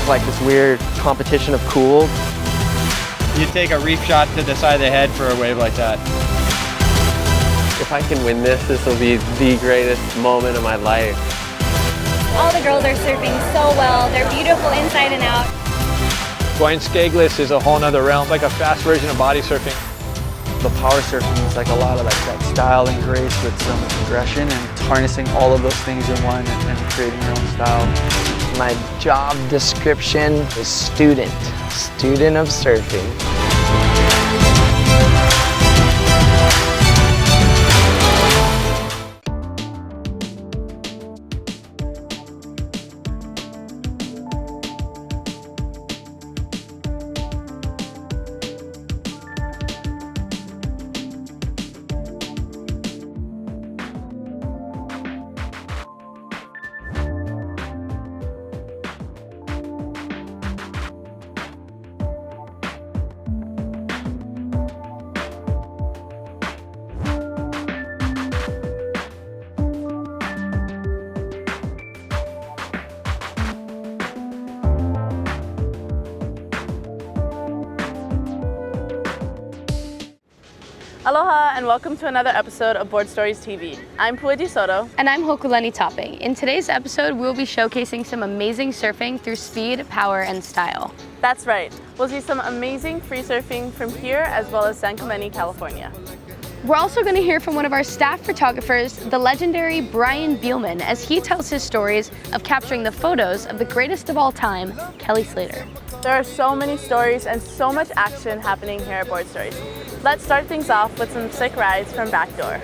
like this weird competition of cool. You take a reef shot to the side of the head for a wave like that. If I can win this, this will be the greatest moment of my life. All the girls are surfing so well. They're beautiful inside and out. Going skageless is a whole nother realm, like a fast version of body surfing. The power surfing is like a lot of that style and grace with some aggression and harnessing all of those things in one and creating your own style. My job description is student of surfing. Aloha and welcome to another episode of Board Stories TV. I'm Puaji Soto. And I'm Hokuleni Topping. In today's episode, we'll be showcasing some amazing surfing through speed, power, and style. That's right. We'll see some amazing free surfing from here as well as San Clemente, California. We're also going to hear from one of our staff photographers, the legendary Brian Bielmann, as he tells his stories of capturing the photos of the greatest of all time, Kelly Slater. There are so many stories and so much action happening here at Board Stories. Let's start things off with some sick rides from Backdoor.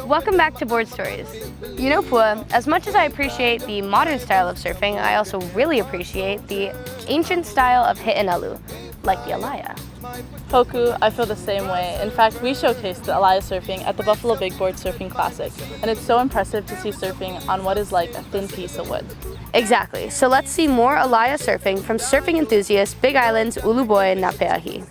Welcome back to Board Stories. You know, Pua, as much as I appreciate the modern style of surfing, I also really appreciate the ancient style of hi'inalu, like the Aliyah. Hoku, I feel the same way. In fact, we showcased the Aliyah surfing at the Buffalo Big Board Surfing Classic, and it's so impressive to see surfing on what is like a thin piece of wood. Exactly, so let's see more Aliyah surfing from surfing enthusiasts Big Island's Uluboy and Napeahi.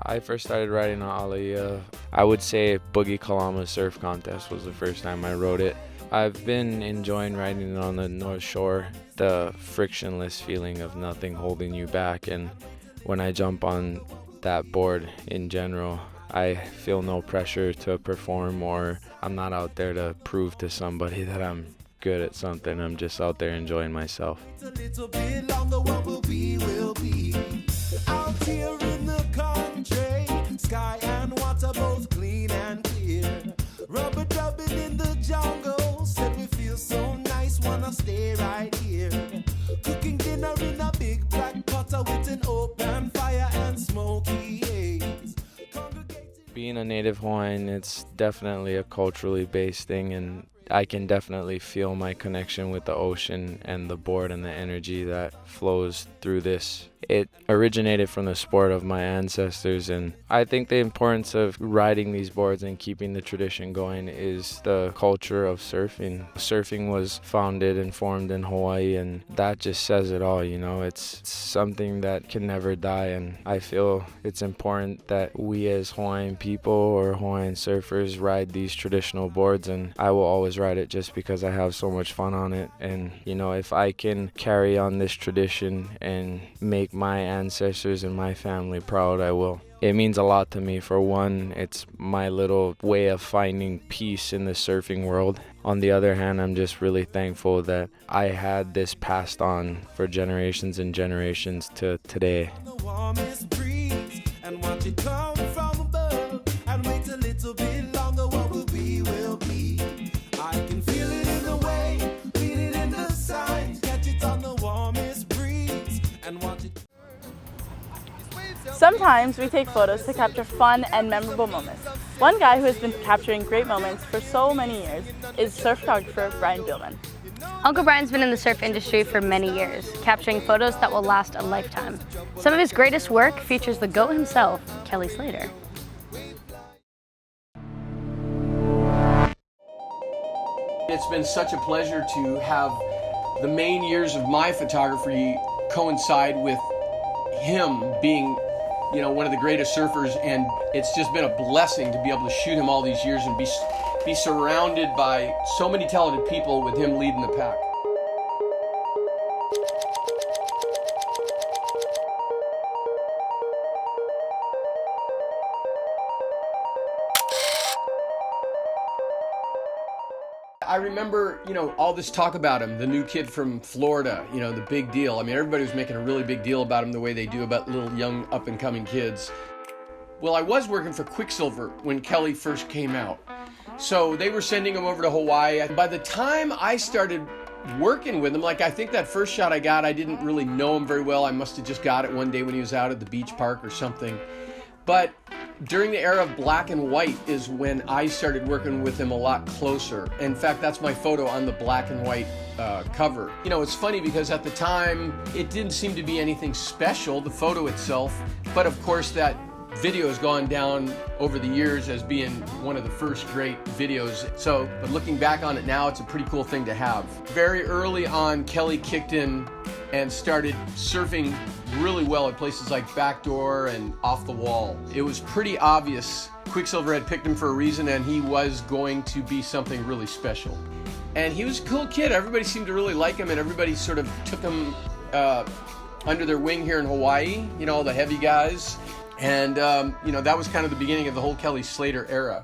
I first started riding on Aliyah. I would say Boogie Kalama Surf Contest was the first time I rode it. I've been enjoying riding it on the North Shore, the frictionless feeling of nothing holding you back, and when I jump on that board in general, I feel no pressure to perform, or I'm not out there to prove to somebody that I'm good at something. I'm just out there enjoying myself. Sky and water both clean and clear. Rubber dubbing in the jungle said we feel so nice, wanna stay right here. Cooking dinner in a big black potter with an open fire and smoky haze. Being a native Hawaiian, it's definitely a culturally based thing, and I can definitely feel my connection with the ocean and the board and the energy that flows through this. It originated from the sport of my ancestors, and I think the importance of riding these boards and keeping the tradition going is the culture of surfing. Surfing was founded and formed in Hawaii, and that just says it all, you know. It's something that can never die, and I feel it's important that we as Hawaiian people or Hawaiian surfers ride these traditional boards, and I will always ride it just because I have so much fun on it. And you know, if I can carry on this tradition and make my ancestors and my family proud, I will. It means a lot to me. For one, it's my little way of finding peace in the surfing world. On the other hand, I'm just really thankful that I had this passed on for generations and generations to today. Sometimes we take photos to capture fun and memorable moments. One guy who has been capturing great moments for so many years is surf photographer Brian Bielmann. Uncle Brian's been in the surf industry for many years, capturing photos that will last a lifetime. Some of his greatest work features the GOAT himself, Kelly Slater. It's been such a pleasure to have the main years of my photography coincide with him being, you know, one of the greatest surfers, and it's just been a blessing to be able to shoot him all these years and be surrounded by so many talented people with him leading the pack. I remember, you know, all this talk about him, the new kid from Florida, you know, the big deal. I mean, everybody was making a really big deal about him the way they do about little young up-and-coming kids. Well, I was working for Quicksilver when Kelly first came out. So they were sending him over to Hawaii. By the time I started working with him, like I think that first shot I got, I didn't really know him very well. I must have just got it one day when he was out at the beach park or something. But during the era of black and white is when I started working with him a lot closer. In fact, that's my photo on the black and white cover. You know, it's funny because at the time, it didn't seem to be anything special, the photo itself. But of course, that video has gone down over the years as being one of the first great videos. So, but looking back on it now, it's a pretty cool thing to have. Very early on, Kelly kicked in and started surfing really well at places like Backdoor and Off the Wall. It was pretty obvious Quicksilver had picked him for a reason, and he was going to be something really special. And he was a cool kid. Everybody seemed to really like him, and everybody sort of took him under their wing here in Hawaii, you know, all the heavy guys. And, you know, that was kind of the beginning of the whole Kelly Slater era.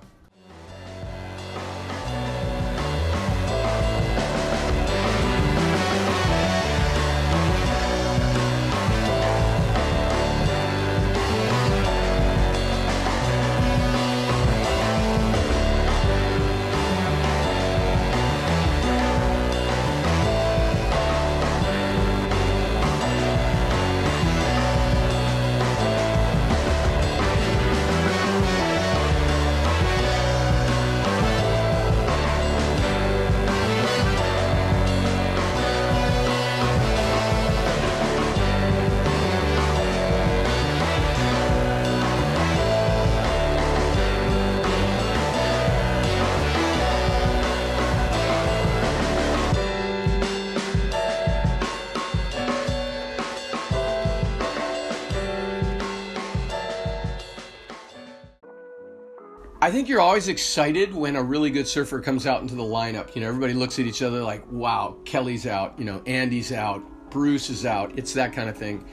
I think you're always excited when a really good surfer comes out into the lineup. You know, everybody looks at each other like, wow, Kelly's out, you know, Andy's out, Bruce is out. It's that kind of thing.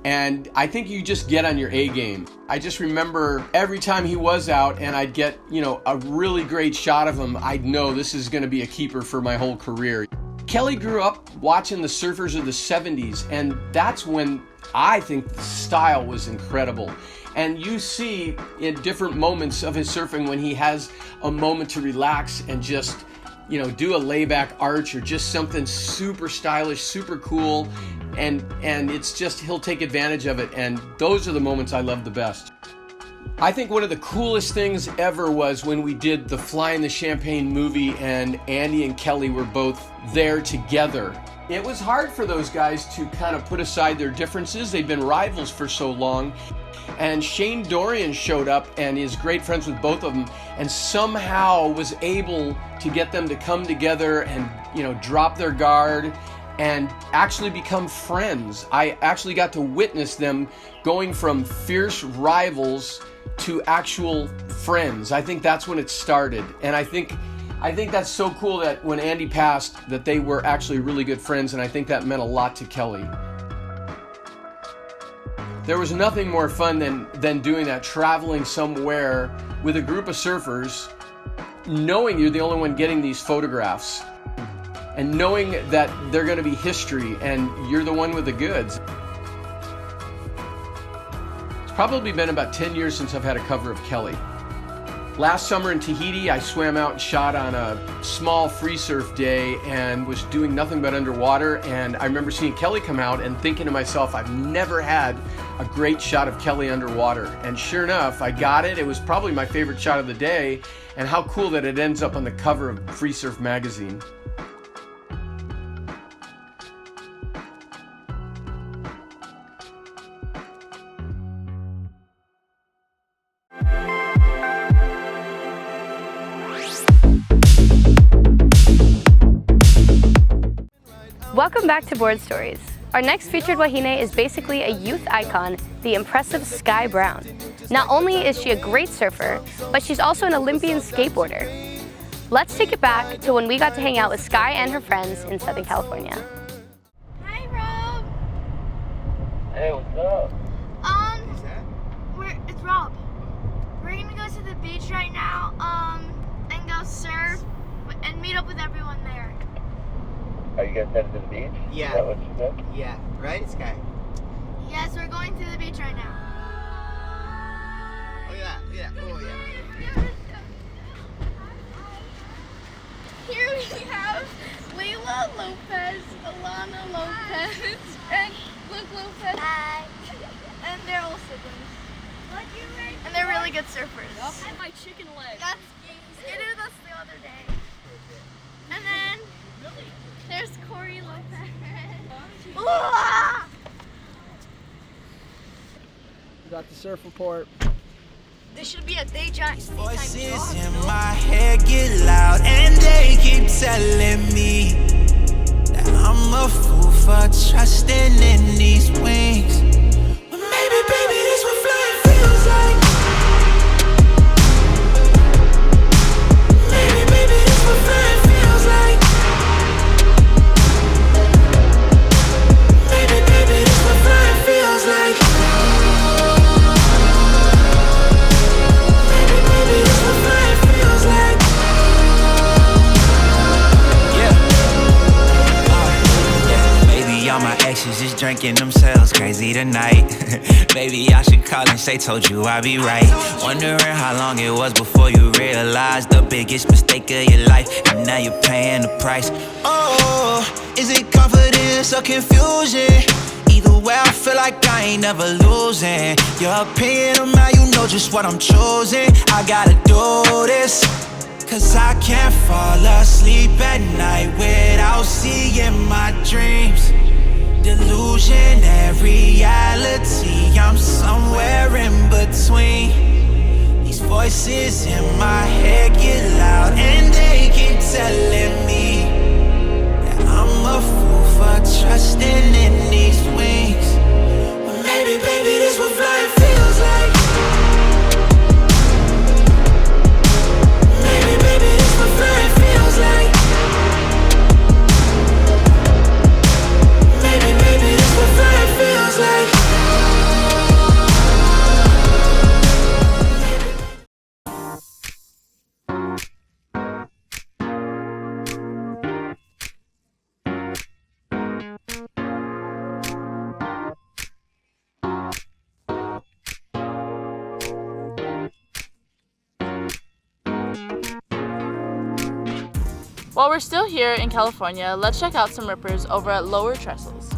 And I think you just get on your A game. I just remember every time he was out and I'd get, you know, a really great shot of him, I'd know this is going to be a keeper for my whole career. Kelly grew up watching the surfers of the 70s, and that's when I think the style was incredible. And you see in different moments of his surfing when he has a moment to relax and just, you know, do a layback arch or just something super stylish, super cool. And it's just, he'll take advantage of it. And those are the moments I love the best. I think one of the coolest things ever was when we did the Fly in the Champagne movie and Andy and Kelly were both there together. It was hard for those guys to kind of put aside their differences. They'd been rivals for so long. And Shane Dorian showed up and is great friends with both of them and somehow was able to get them to come together and, you know, drop their guard and actually become friends. I actually got to witness them going from fierce rivals to actual friends. I think that's when it started. And I think that's so cool that when Andy passed that they were actually really good friends, and I think that meant a lot to Kelly. There was nothing more fun than doing that, traveling somewhere with a group of surfers, knowing you're the only one getting these photographs, and knowing that they're going to be history and you're the one with the goods. It's probably been about 10 years since I've had a cover of Kelly. Last summer in Tahiti, I swam out and shot on a small free surf day and was doing nothing but underwater. And I remember seeing Kelly come out and thinking to myself, I've never had a great shot of Kelly underwater. And sure enough, I got it. It was probably my favorite shot of the day. And how cool that it ends up on the cover of Freesurf Magazine. Welcome back to Board Stories. Our next featured wahine is basically a youth icon, the impressive Sky Brown. Not only is she a great surfer, but she's also an Olympian skateboarder. Let's take it back to when we got to hang out with Sky and her friends in Southern California. Hi, Rob. Hey, what's up? It's Rob. We're gonna go to the beach right now, and go surf and meet up with everyone there. Are you guys headed to the beach? Yeah. Is that what you said? Yeah. Right, Sky? Yes, we're going to the beach right now. Oh, yeah. Yeah. Oh, yeah. Here we have Layla Lopez, Alana Lopez, and Luke Lopez. Hi. And they're all siblings. And they're really good surfers. Yep. And my chicken leg. He skated with us the other day. And then there's Corey Lopez. Got the surf report. This should be a day giant. Voices in my head get loud and they keep telling me that I'm a fool for trusting in these wings. But maybe, baby, this what flying feels like. Maybe, baby, this what flying feels like. Maybe, baby, this what flying feels like. All my exes just drinking themselves crazy tonight. Maybe I should call and say, told you I'd be right. Wondering how long it was before you realized the biggest mistake of your life, and now you're paying the price. Oh, is it confidence or confusion? Either way, I feel like I ain't never losing. Your opinion of mine, you know just what I'm choosing. I gotta do this, cause I can't fall asleep at night without seeing my dreams. Delusion and reality, I'm somewhere in between. These voices in my head get loud and they keep telling me that I'm a fool for trusting in these wings. But maybe, baby, this what flying feels like. While we're still here in California, let's check out some rippers over at Lower Trestles.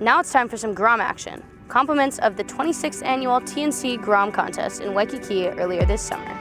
Now it's time for some Grom action. Compliments of the 26th annual TNC Grom contest in Waikiki earlier this summer.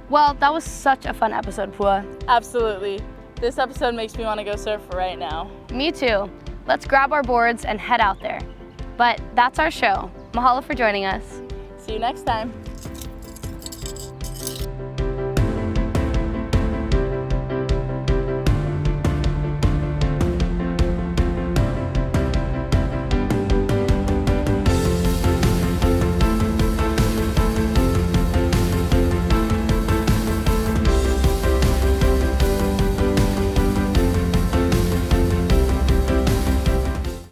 Well, that was such a fun episode, Pua. Absolutely. This episode makes me want to go surf right now. Me too. Let's grab our boards and head out there. But that's our show. Mahalo for joining us. See you next time.